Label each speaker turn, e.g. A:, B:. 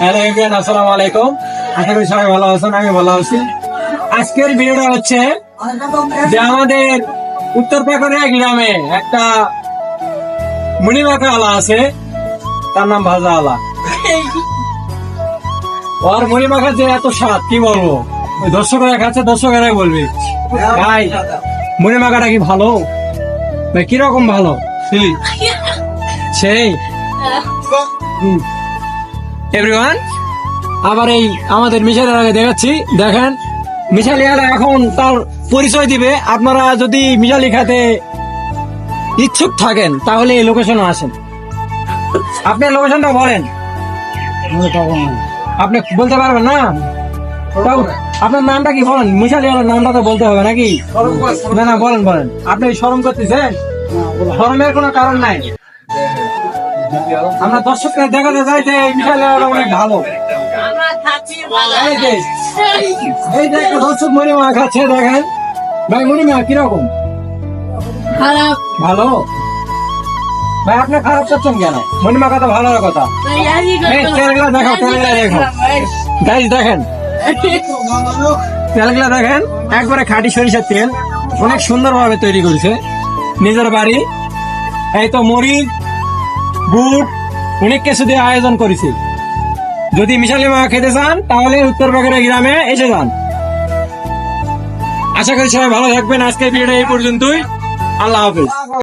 A: Hello everyone, আসসালামু আলাইকুম। আশা করি সবাই ভালো আছেন, আমি ভালো আছি। আজকের ভিডিওটা হচ্ছে যে আমাদের উত্তর পাকুড়িয়া গ্রামে একটা মুড়িমাখা আলা আছে, তার নাম ভাজা আলা। ওর মুড়িমাখা যে এত স্বাদ কি বলবো, ওই দর্শকরা খাচ্ছে, দর্শকেরাই বলবে ভাই মুড়িমাখাটা কি ভালো, ভাই কিরকম ভালো। সেই এভরিওয়ান, আবার এই আমাদের মিশালের আগে দেখাচ্ছি, দেখেন মিশালিয়ারা এখন তার পরিচয় দিবে। আপনারা যদি মিশালি খেতে ইচ্ছুক থাকেন তাহলে এই লোকেশনে আসেন। আপনি লোকেশনটা বলেন। আপনি বলতে পারবেন না? তাও আপনার নামটা কি বলেন, মিশালিয়ার নামটা তো বলতে হবে নাকি? না না, বলেন বলেন। আপনি শরম করতেছেন? শরমের কোনো কারণ নাই। আমরা দর্শকরা দেখাতে চাই যে মিশালিয়ারা অনেক ভালো। এই যে একটা দর্শক মুড়িমা খাচ্ছে, দেখেন ভাই মুড়িমা কিরকম? ভালো। ভাই আপনি খারাপ করছেন কেন? মুড়িমা কথা ভালো কথা। তেলগুলা দেখাও, তেলগুলা দেখো গাইস, দেখেন তেলগুলা দেখেন, একবারে খাঁটি সরিষার তেল, অনেক সুন্দর ভাবে তৈরি করেছে নিজের বাড়ি। এই তো মরিচ, বুট, অনেক কিছু দিয়ে আয়োজন করেছে। যদি মিশালি মা খেতে চান তাহলে উত্তর পাকুড়িয়া গ্রামে এসে যান। আশা করি সবাই ভালো থাকবেন। আজকের ভিডিওটা এই পর্যন্তই। আল্লাহ হাফেজ।